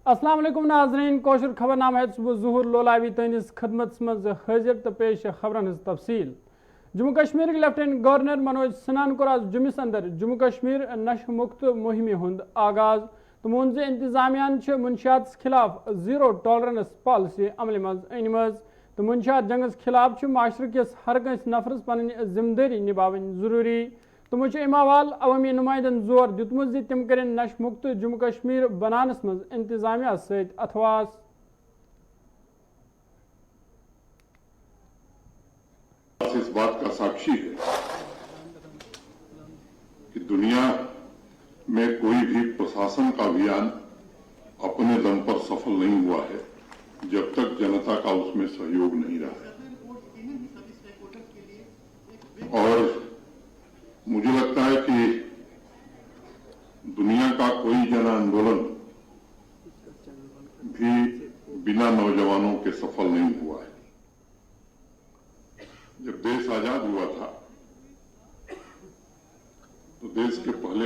السلام علیکم ناظرین کوشر خبر نامہ ظہور لولابی تہندس خدمت مز حاضر تو پیش خبرن ہز تفصیل جموں کشمیر لیفٹیننٹ گورنر منوج سنہن کور آز جمس اندر جموں کشمیر نشہ مکت مہم ہند آغاز تو مون زِ انتظامیہ منشیات خلاف زیرو ٹالرنس پالسی عمل مز انمز تو منشیات جنگس خلاف معاشرہ کس ہر کنس نفرس پن ذمہ داری نبھاون ضروری تو اموال عوامی نمائندن زور دیتمت زِ تم کرن نشہ مکت جموں کشمیر بنانس مز انتظامیہ ست اتھواس اس بات کا ساکشی ہے کہ دنیا میں کوئی بھی پرشاسن کا ابھیان اپنے دم پر سفل نہیں ہوا ہے جب تک جنتا کا اس میں سہیوگ نہیں رہا اور مجھے لگتا ہے کہ دنیا کا کوئی جن آندولن بھی بنا نوجوانوں کے سفل نہیں ہوا ہے جب دیش آزاد ہوا تھا تو دیش کے پہلے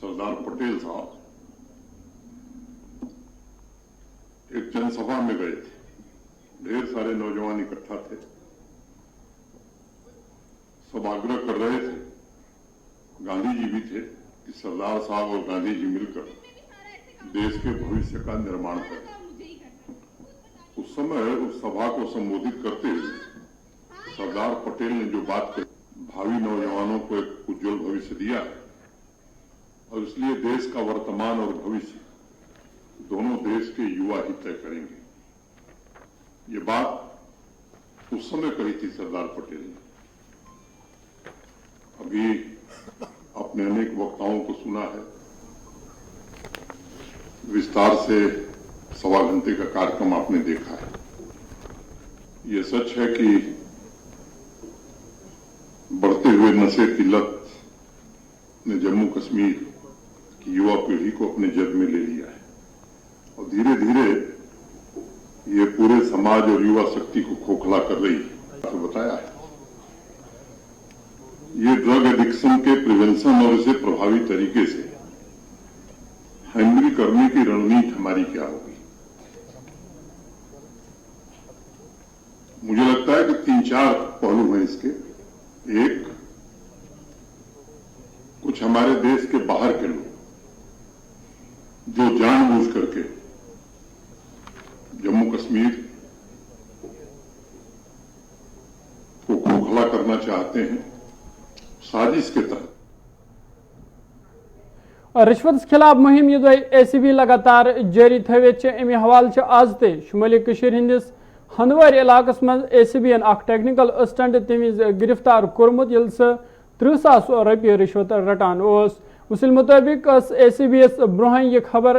سردار پٹیل صاحب ایک جن سبھا میں گئے تھے، ڈھیر سارے نوجوان اکٹھا تھے، سب آگرہ کر رہے تھے، گاندھی جی بھی تھے کہ سردار صاحب اور گاندھی جی مل کر دیش کے بھوشیہ کا نرمان کریں۔ اس سمے اس سبھا کو سمبودھت کرتے ہوئے سردار پٹیل نے جو بات کہی، بھاوی نوجوانوں کو ایک اجول بھوشیہ دیا ہے اور اس لیے دیش کا ورتمان اور بھوشیہ دونوں دیش کے یوا ہی طے کریں گے۔ یہ بات اس سمے کہی تھی سردار پٹیل نے۔ ابھی اپنے انیک وکتاؤں کو سنا ہے، وستار سے سوا گھنٹے کا کارکرم آپ نے دیکھا ہے۔ یہ سچ ہے کہ بڑھتے ہوئے نشے کی لت نے جموں کشمیر کی یوا پیڑھی کو اپنے جد میں لے لیا ہے اور دھیرے دھیرے یہ پورے سماج اور یوا شکتی کو کھوکھلا کر رہی ہے۔ بتایا ہے یہ ڈرگ ایڈکشن کے پریونشن اور اسے پربھاوی طریقے سے ہینڈل کرنے کی رننیتی ہماری کیا ہوگی۔ مجھے لگتا ہے کہ 3-4 پہلو ہیں اس کے۔ ایک، کچھ ہمارے دیش کے باہر کے لوگ جو جان بوجھ کر کے جموں کشمیر کو کھوکھلا کرنا چاہتے ہیں سازش کے تحت۔ رشوت خلاف مہم یہ اے سی بی لگاتار جاری تھوت امہ حوالہ آز تے شمالی کشیر ہندس ہندوار علاقس مز اے سی بی اخ ٹیکنیکل اسسٹنٹ تم گرفتار کورمت یل سہ 30,000 رۄپیہِ رشوت رٹان اس۔ وصل مطابق اے سی بی یس برہن یہ خبر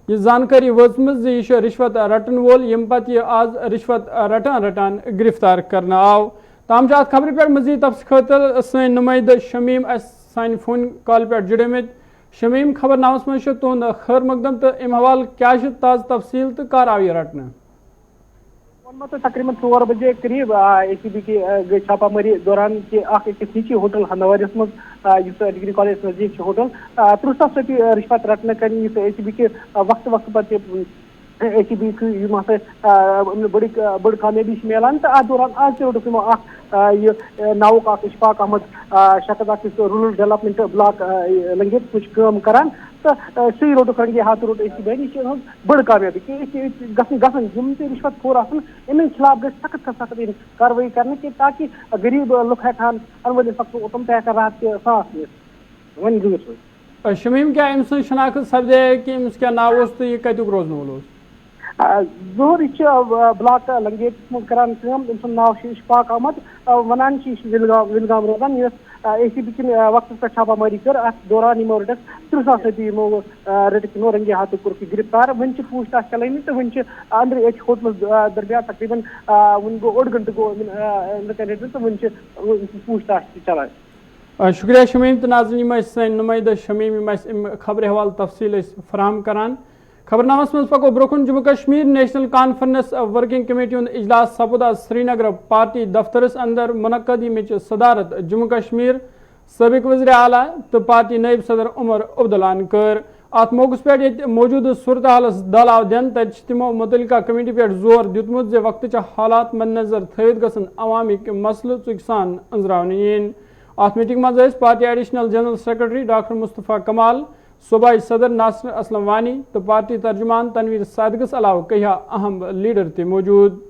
یہ زانکاری وٲژمٕژ زِ یہ رشوت رٹن وول یم پتہ یہ آز رشوت رٹان گرفتار کرنا آو۔ تام ات خبر پہ مزید تفصیل خاطر سن نمائندہ شمیم سان فون کال پہ جڑمت۔ شمیم، خبر نامس مز تہد خیر مقدم تو ام حوالہ کیا تازہ تفصیل تو کر آو یہ رٹنے؟ تقریباً 4 بجے قریب اے سی بی کی گئی چھاپہ ماری دوران کہ أکِس نِچی ہوٹل ہندوارس مز ڈگری کالج نزدیک ہوٹل 30,000 رۄپیہِ رشوت رٹنے کن اے سی بی کے وقت پتہ اے سی بی بڑ کامیابی ملان تو ات دوران آج تہ روٹک یہ ناؤک اشفاق احمد شخص رورل ڈیولپمنٹ بلاک لنگت کچھ کام کران تو سی روٹک رنگی ہاتھ روٹ اے سی بی یہ بڑ کامیابی کہ گھن یم تہ رشوت خور آسن ان خلاف گھر سخت سخت کاروائی کرنے کی تاکہ غریب لوگ ہیکان ان ولس وقت تم تہ ہیکان راحت کے سانس نِتھ۔ ون گٔیِو شمیم، کیا ام سن شناخت سپدے کہ امس کیا ناو اس تو یہ کتیک روزن وول؟ ظہور یہ بلاک لنگیٹس مز کران کام، ام سن ناو اشفاق احمد ونان ولگام روزان یس اے سی بی کن وقت پہ چھاپہ ماری کر ات دوران یمو رٹک 30,000 رۄپیہِ یمو رٹک یمو رنگی ہاتھ کور گرفتار۔ ون پوچھ تاچھ چلانی تو ون اندر ہوٹلس درمیان تقریباً ون گو 1 گھنٹہ گو رٹن تو ون پوچھ تاچھ چلان۔ شکریہ شمیم۔ تو ناظرین سن نمائندہ شمیم خبر حوالہ تفصیل فراہم کران۔ خبر نامس مز پکو برکن Jammu Kashmir National Conference working committee ہند اجلاس سپود سری نگر پارٹی دفترس اندر منعقد یمچ صدارت جموں کشمیر سابق وزیر اعلیٰ تو پارٹی نائب صدر عمر عبداللہ کر۔ ات موقع پہ موجود صورت حالس دلاو دین تمو متعلقہ کمیٹی پہ زور دیتمت زِ وقتچ حالات مد نظر تھوت گژھن عوامک مسلہ ژُکۍ سان انزراونہٕ یِنۍ ات میٹنگ مز ٲسۍ party additional general secretary doctor Mustafa Kamal صوبائی صدر ناصر اسلم وانی تو پارٹی ترجمان تنویر صادقس علاوہ کیا اہم لیڈر تہ موجود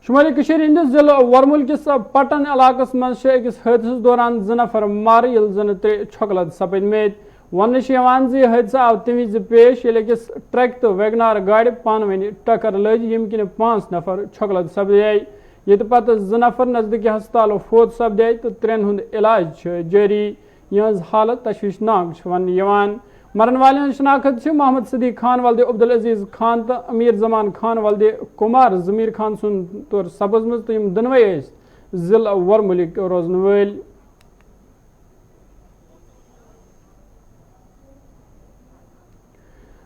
شمالی کشیر ہندس ضلع ورمل کس پٹن علاقس مز اکس حادثس دوران 2 نفر مارٕ ییٚلہِ زن 3 چھۄکلد سپدمٕتۍ وننہٕ چھُ یوان زِ حٲدثہ آو تمہِ وِزِ پیش ییٚلہِ أکِس ٹرک تہٕ ویگنار گاڑِ پانہٕ ؤنۍ ٹکر لٔج ییٚمہِ کِنۍ 5 نفر چھۄکلد سپدے ییٚتہِ پتہٕ 2 نفر نزدیٖکی ہسپتال فوت سپدے تہٕ 3 ہُنٛد علاج چھُ جٲری یِہنٛز حالت تشویشناک چھِ وننہٕ یِوان مرن والٮ۪ن ہٕنٛز شناخت چھِ محمد صدیق خان ولدِ عبدالعزیز خان تہٕ امیر زمان خان ولدِ کمار ضمیر خان سُنٛد طور سپٕزمٕژ تہٕ یِم دۄنوَے ٲسۍ ضلع ورمُلٕکۍ روزن وٲلۍ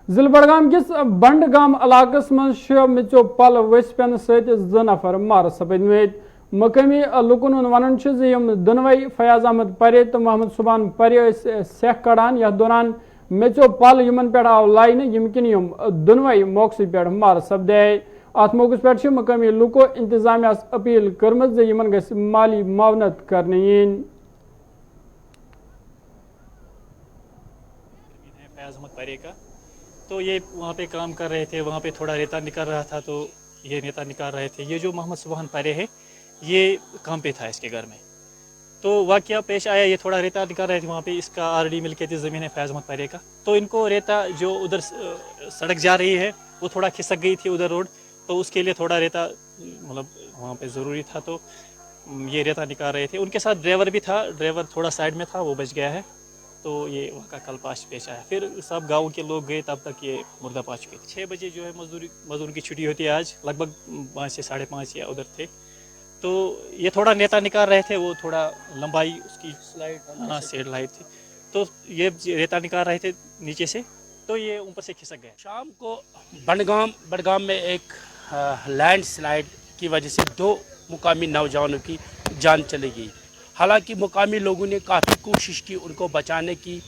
ضلع بڈگام کس بنڈگام علاقس مز 6 میژو پل ؤسۍ پٮ۪نہٕ سۭتۍ 2 نفر مارٕ سپدمٕتۍ مقٲمی لُکن ہُنٛد ونُن چھُ زِ یِم دۄنوَے فیاض احمد پرے تہٕ محمد صبحان پرے ٲسۍ سٮ۪کھ کڑان یتھ دوران میژو پل یِمن پٮ۪ٹھ آو لاینہٕ ییٚمہِ کِنۍ یِم دۄنوَے موقعہٕ پٮ۪ٹھ مارٕ سپدے اتھ موقعس پٮ۪ٹھ چھِ مقٲمی لُکو انتظامیہس اپیل کٔرمٕژ زِ یِمن گژھِ مالی معاونت کرنہٕ یِنۍ فیاض احمد پرے کا تو یہ وہاں پہ کام کر رہے تھے وہاں پہ تھوڑا ریتا نکل رہا تھا تو یہ ریتا نکال رہے تھے یہ جو محمد سبحان پرے ہے یہ کام پہ تھا اس کے گھر میں تو واقعہ پیش آیا یہ تھوڑا ریتا نکال رہے تھے وہاں پہ اس کا آلریڈی ملکیتی زمین ہے فیاض احمد پرے کا تو ان کو ریتا جو ادھر سڑک جا رہی ہے وہ تھوڑا کھسک گئی تھی ادھر روڈ تو اس کے لیے تھوڑا ریتا مطلب وہاں پہ ضروری تھا تو یہ ریتا نکال رہے تھے ان کے ساتھ ڈرائیور بھی تھا ڈرائیور تھوڑا سائڈ میں تھا وہ بچ گیا ہے تو یہ وہاں کا کل پیش آیا پھر سب گاؤں کے لوگ گئے تب تک یہ مردہ پا چکے 6 بجے جو ہے مزدور کی چھٹی ہوتی ہے آج لگ بھگ 5 سے 5:30 یا ادھر تھے تو یہ تھوڑا نیتا نکال رہے تھے وہ تھوڑا لمبائی اس کی سیڈ لائٹ تھی تو یہ ریتا نکال رہے تھے نیچے سے تو یہ اوپر سے کھسک گئے شام کو بڈگام میں ایک لینڈ سلائڈ کی وجہ سے 2 مقامی نوجوانوں کی جان چلی گئی حالانکہ مقامی لوگوں نے کافی کوشش کی ان کو بچانے کی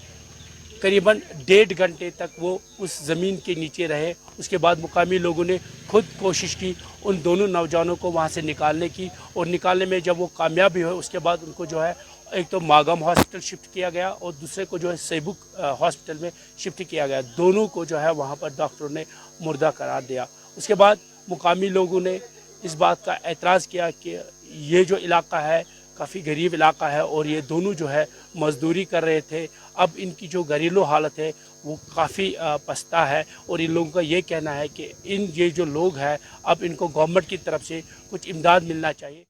قریباً 1.5 گھنٹے تک وہ اس زمین کے نیچے رہے اس کے بعد مقامی لوگوں نے خود کوشش کی ان دونوں نوجوانوں کو وہاں سے نکالنے کی اور نکالنے میں جب وہ کامیابی ہوئے اس کے بعد ان کو جو ہے ایک تو ماگم ہاسپٹل شفٹ کیا گیا اور دوسرے کو جو ہے سیبک ہاسپٹل میں شفٹ کیا گیا دونوں کو جو ہے وہاں پر ڈاکٹروں نے مردہ قرار دیا اس کے بعد مقامی لوگوں نے اس بات کا اعتراض کیا کہ یہ جو علاقہ ہے کافی غریب علاقہ ہے اور یہ دونوں جو ہے مزدوری کر رہے تھے اب ان کی جو گھریلو حالت ہے وہ کافی پستہ ہے اور ان لوگوں کا یہ کہنا ہے کہ یہ جو لوگ ہیں اب ان کو گورنمنٹ کی طرف سے کچھ امداد ملنا چاہیے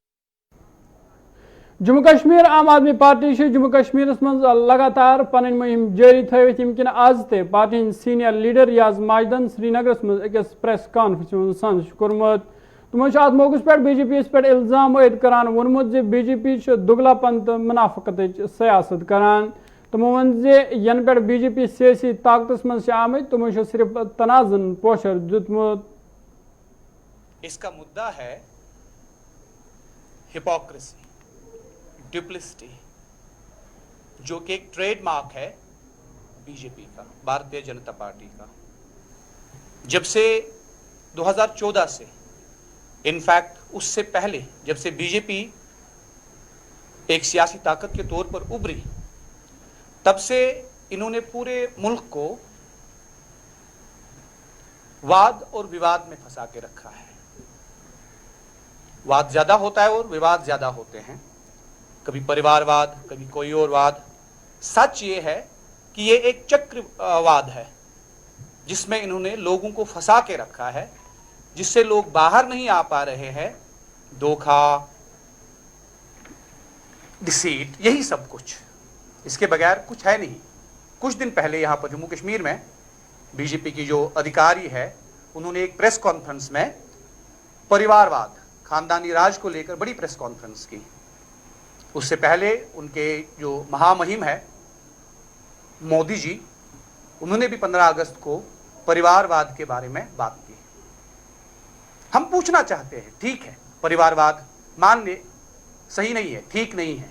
جموں کشمیر عام آدمی پارٹی جموں کشمیر مز لگاتار پن مہم جاری تھوت یم کن آز تہ پارٹی ہند سینئر لیڈر ریاض ماجدن سری نگرس مز اکس پریس کانفرنس سانس کورمت تمو ات موقع پہ بی جے پی یس پہ الزام عائد کران وونمت زِ بی جے پی دگلا پن تو منافقت سیاست کران تمو ون زِ ین پہ بی جے پی سیاسی طاقتس مز آمت تمو صرف تنازن پوشر دیتمت اس کا مدعا ہے ہپوکریسی ڈپلسٹی جو کہ ایک ٹریڈ مارک ہے بی جے پی کا بھارتیہ جنتا پارٹی کا جب سے 2014 سے انفیکٹ اس سے پہلے جب سے بی جے پی ایک سیاسی طاقت کے طور پر ابھری تب سے انہوں نے پورے ملک کو واد اور وواد میں پھنسا کے رکھا ہے واد زیادہ ہوتا ہے اور وواد زیادہ ہوتے ہیں کبھی پریوار واد کبھی کوئی اور واد سچ یہ ہے کہ یہ ایک چکر واد ہے جس میں انہوں نے لوگوں کو پھنسا کے رکھا ہے جس سے لوگ باہر نہیں آ پا رہے ہیں دھوکہ ڈسیٹ یہی سب کچھ اس کے بغیر کچھ ہے نہیں کچھ دن پہلے یہاں پر جموں کشمیر میں بی جے پی کی جو ادھیکاری ہے انہوں نے ایک پریس کانفرنس میں پریوار واد خاندانی راج کو لے کر بڑی پریس کانفرنس کی اس سے پہلے ان کے جو مہامہم ہے مودی جی انہوں نے بھی 15 اگست کو پریوار واد کے بارے میں بات کی ہم پوچھنا چاہتے ہیں ٹھیک ہے پریوار واد مان لے صحیح نہیں ہے ٹھیک نہیں ہے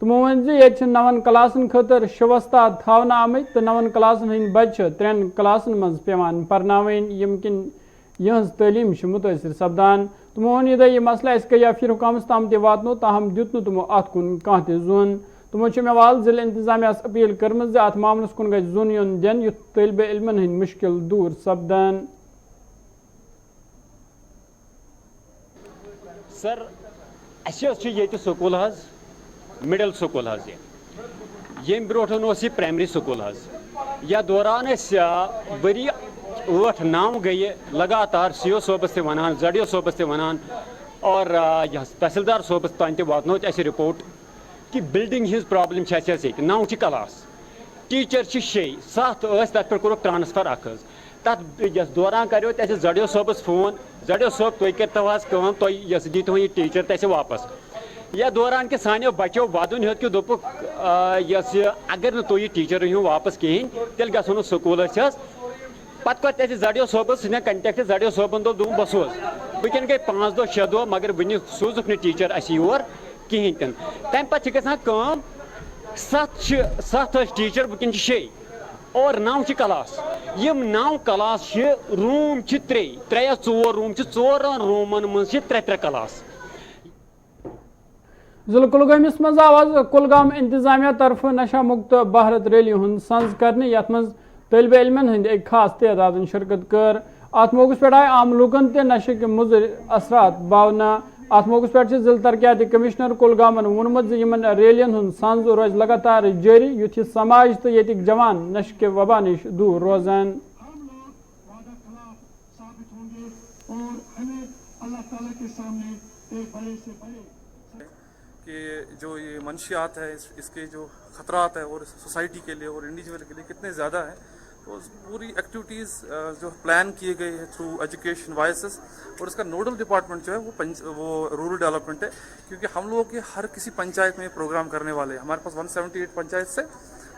تمو ون یہ 9 کلاسن خاطر شوستہ تھاونہ آمت تو 9 کلاسن ہند بچہ 3 کلاسن مز پیوان پرناوین یمکن یہز تعلیم متاثر سپدان تمو ون یہ مسئلہ اس کیفی حکامس تام تہ واتنو تاہم دیت تمو ات کن کان تہ زون تمو میوال ضلع انتظامیہ اپیل کرم ات معاملس کن گژھِ زون یون دن یُتھ طالب علمن ہند مشکل دور سپدان. سر یہ سکول مڈل سکول یم برو یہ پرائمری سکول یا دوران وری 8-9 گئی لگاتار سی او صوبس تہ ونان زڈ او صوبس تہ ونان اور تحصیلدار صوبس تان تہ واتنو اسہ رپورٹ کہ بلڈنگ ہز پرابلم یہ 9 کلاس ٹیچر 6-7 تر پہ کورک ٹرانسفر اخ تک یس دوران کرو تہ زڈ او صوبس فون زڈ او صوب تھی کرتو کم تھی دیتو یہ ٹیچر تہ واپس یا دوران کہ سانو بچو ودن ہیوت کہ دوپک یس اگر نہ تھی یہ ٹیچر رہو واپس کہین تیل گھو نا سکول پتہ کر تہ زڈ او صوبس سہ کنٹیکٹ زڈ او صوبن دپ بہ ون گئی 5-6 دہ مگر ون سوزک نا ٹیچر اس یور کہین تن تمہ پتہ گھان کم 7 ٹیچر ون 6 اور 9 کلاس یم 9 کلاس روم 3 یا 4 روم 4 رومن من 3 کلاس. ضلع کلگامس مز آواز کلگام انتظامیہ طرف نشہ مکت بھارت ریلی ہند سنز کرنے یت مز طالب علمن ہند ایک خاص تعداد شرکت کر ات موقع پہ آئے عام لوکن تہ نشہ کے مضر اثرات باونہ. ات موقع پہ ضلع ترقیاتی کمشنر کلگامن وونمت یمن ریلین ہند سنز روز لگاتار جاری یُتھ یہ سماج تو یتک جوان نشہ کے وبا نش دور روزان. کہ جو یہ منشیات ہے اس کے جو خطرات ہے اور سوسائٹی کے لیے اور انڈیویجول کے لیے کتنے زیادہ ہیں تو پوری ایکٹیویٹیز جو پلان کیے گئے ہیں تھرو ایجوکیشن وائسز اور اس کا نوڈل ڈپارٹمنٹ جو ہے وہ رورل ڈیولپمنٹ ہے کیونکہ ہم لوگ کے ہر کسی پنچایت میں پروگرام کرنے والے ہیں. ہمارے پاس 178 پنچایت سے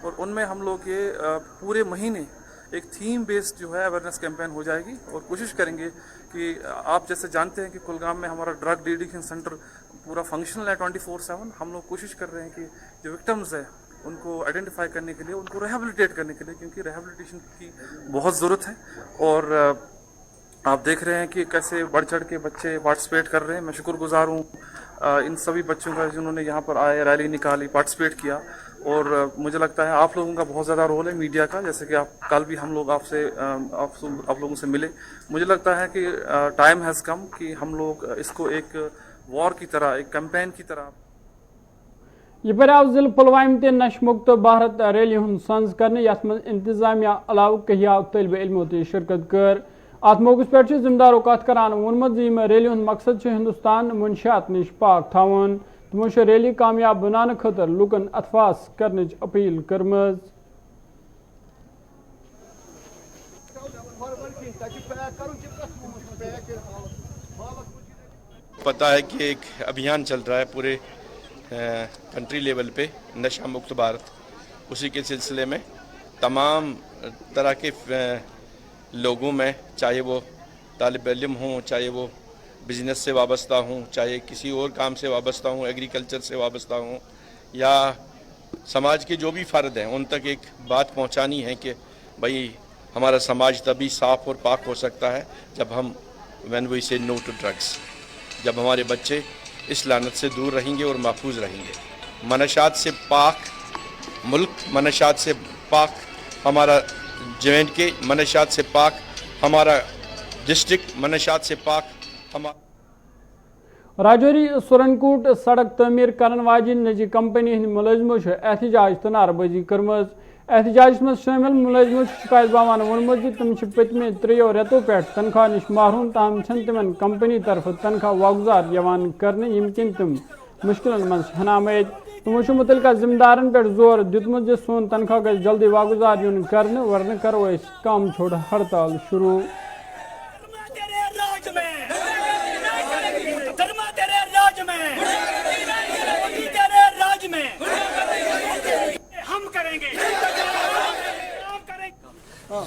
اور ان میں ہم لوگ یہ پورے مہینے ایک تھیم بیسڈ جو ہے اویئرنیس کیمپین ہو جائے گی اور کوشش کریں گے کہ آپ جیسے جانتے ہیں کہ کلگام میں ہمارا ڈرگ ڈی ایڈکشن سینٹر پورا فنکشنل ہے 24/7. ہم لوگ کوشش کر رہے ہیں کہ جو وکٹمز ہیں ان کو آئیڈینٹیفائی کرنے کے لیے ان کو ریہیبلیٹیٹ کرنے کے لیے کیونکہ ریہیبلیٹیشن کی بہت ضرورت ہے اور آپ دیکھ رہے ہیں کہ کیسے بڑھ چڑھ کے بچے پارٹیسپیٹ کر رہے ہیں. میں شکر گزار ہوں ان سبھی بچوں کا جنہوں نے یہاں پر آئے ریلی نکالی پارٹیسپیٹ کیا اور مجھے لگتا ہے آپ لوگوں کا بہت زیادہ رول ہے میڈیا کا جیسے کہ آپ کل بھی ہم لوگ آپ لوگوں سے ملے. مجھے لگتا ہے کہ ٹائم ہیز کم کہ ہم لوگ اس کو ایک وار کی طرح ایک کیمپین کی طرح. یہ پریو ضلع پلوامہ تہ نشہ مکت بھارت ریلی ہند سنز کرنے یت مز انتظامیہ علاوہ کہیا طالب علموں تہ شرکت کر. ات موقع پہ ذمہ دارو کت کران وونمت یم ریلی ہند مقصد ہندوستان منشیات نش پاک تھاون. تمو ریلی کامیاب بنانے خاطر لوکن اتفاس کرنچ اپیل کرمز. پتہ ہے کہ ایک ابھیان چل رہا ہے پورے کنٹری لیول پہ نشہ مکت بھارت. اسی کے سلسلے میں تمام طرح کے لوگوں میں چاہے وہ طالب علم ہوں چاہے وہ بزنس سے وابستہ ہوں چاہے کسی اور کام سے وابستہ ہوں ایگریکلچر سے وابستہ ہوں یا سماج کے جو بھی فرد ہیں ان تک ایک بات پہنچانی ہے کہ بھائی ہمارا سماج تبھی صاف اور پاک ہو سکتا ہے جب ہم when we say no to drugs جب ہمارے بچے اس لعنت سے دور رہیں گے اور محفوظ رہیں گے. منشیات سے پاک ملک منشیات سے پاک ہمارا J&K منشیات سے پاک ہمارا ڈسٹرکٹ منشیات سے پاک ہمارا. راجوری سورنکوٹ سڑک تعمیر کرن واجن نجی کمپنی ہند ملازمو احتجاج تو نعرہ بازی کرمز. احتجاج من شامل ملازمو شکایت باوان وونمت تم پتمہ 3 ریتو پہ تنخواہ نش محروم تاہم تمن کمپنی طرف تنخواہ واگزار یوان کرنے یم کن تم مشکلن من ہنامید. تمو متعلقہ ذمہ دارن پہ زور دتمت سون تنخواہ گھس جلدی واگزار یون کرنے ورنہ کرو اس کام چھوڑ ہڑتال شروع.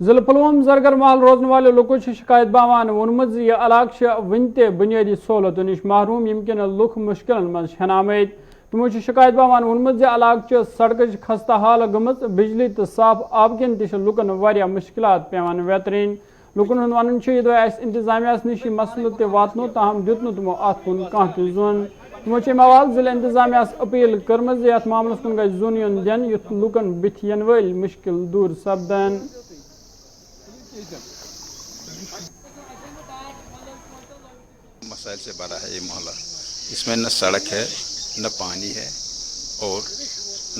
ضلع پلوم زرگر محل روزن والے لوکو شکایت باوان وونمت زِ یہ علاقہ ون تہ بنیادی سہولتو نش محروم یمکن لوک مشکلن من ہین آمت۔ تمو شکایت باوان وونمت زِ علاقہ سڑکچ خستہ حال گمت، بجلی تو صاف آب کن تہ لوکن واریاہ مشکلات پیوان ویترین۔ لوکن ہند ون یہ دہ اس انتظامیہ نش یہ مسئلہ تہ واتنو، تاہم دیت نہ تمو ات کن کانٛہہ تہ زون۔ تمو حوالہ ضلع انتظامیہ اپیل کرمز زِ یتھ معاملس کن گژھِ زون یُن دن یُتھ لوکن بٕتھِ ین وٲلۍ مشکل دور سپدن۔ مسائل سے بڑا ہے یہ محلہ، اس میں نہ سڑک ہے، نہ پانی ہے اور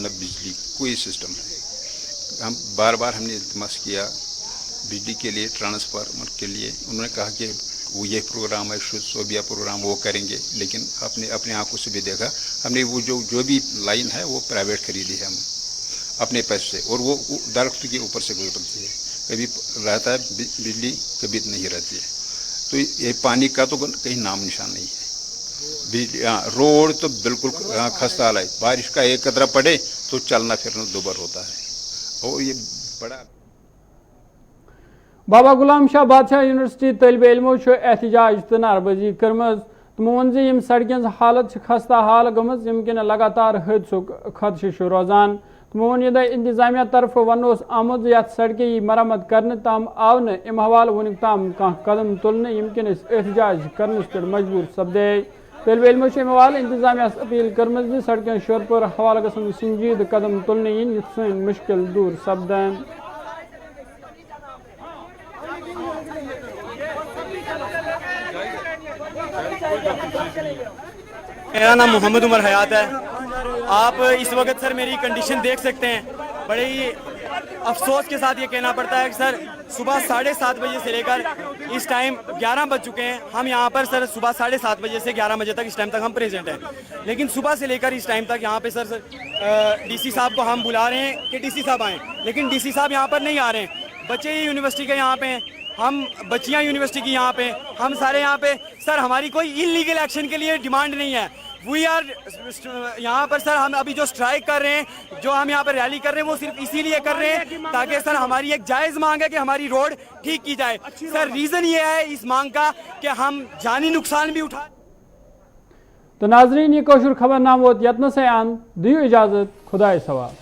نہ بجلی، کوئی سسٹم ہے۔ ہم بار بار ہم نے التماس کیا بجلی کے لیے، ٹرانسفارمر کے لیے، انہوں نے کہا کہ وہ یہ پروگرام ہے صوبیہ پروگرام وہ کریں گے، لیکن اپنے آنکھوں سے بھی دیکھا ہم نے وہ جو بھی لائن ہے وہ پرائیویٹ خریدی ہے ہم اپنے پیسے سے، اور وہ درخت کے اوپر سے گزرتی ہے، کبھی رہتا ہے بجلی کبھی نہیں رہتی ہے۔ تو یہ پانی کا تو کہیں نام نشان نہیں ہے۔ بجلی روڈ تو بالکل خستہ حال ہے، بارش کا ایک قطرہ پڑے تو چلنا پھرنا دوبر ہوتا ہے، اور یہ بڑا۔ بابا غلام شاہ بادشاہ یونیورسٹی طالب علمو احتجاج تو نعرہ بازی کرمز۔ تمو وون زِ یم سڑکن حالت خستہ حال گمز، یمکن لگاتار حادثک خدشہ روزان۔ تمو وون یہ دہ انتظامیہ طرف ون آمت یتھ سڑکہ یہ مرمت کرنے تام آو نہ ام حوالہ ونیک تام کانٛہہ قدم تلنے، یمکن احتجاج کرنس پہ مجبور سپدے۔ طالب علمو ام حوالہ انتظامیہ اپیل کرمز زِ سڑکن شور پر حوالہ گژھن سنجید قدم تلنے ین یُتھ سن مشکل دور سپدن۔ میرا نام محمد عمر حیات ہے۔ آپ اس وقت سر میری کنڈیشن دیکھ سکتے ہیں، بڑے ہی افسوس کے ساتھ یہ کہنا پڑتا ہے کہ سر صبح 7:30 بجے سے لے کر اس ٹائم 11 بج چکے ہیں، ہم یہاں پر سر صبح 7:30 بجے سے 11 بجے تک اس ٹائم تک ہم پریزنٹ ہیں، لیکن صبح سے لے کر اس ٹائم تک یہاں پہ سر ڈی سی صاحب کو ہم بلا رہے ہیں کہ ڈی سی صاحب آئیں، لیکن ڈی سی صاحب یہاں پر نہیں آ رہے ہیں۔ بچے یونیورسٹی کے یہاں پہ ہیں، ہم بچیاں یونیورسٹی کی یہاں پہ، ہم سارے یہاں پہ سر، ہماری کوئی انلیگل ایکشن کے لیے ڈیمانڈ نہیں ہے۔ یہاں پر سر ہم ابھی جو سٹرائک کر رہے ہیں، جو ہم یہاں پر ریلی کر رہے ہیں، وہ صرف اسی لیے کر رہے ہیں تاکہ سر ہماری ایک جائز مانگ ہے کہ ہماری روڈ ٹھیک کی جائے۔ سر ریزن یہ ہے اس مانگ کا کہ ہم جانی نقصان بھی اٹھا۔ تو ناظرین، یہ کوشر خبر نام ووت یتن سے دیو اجازت، خدا سوال۔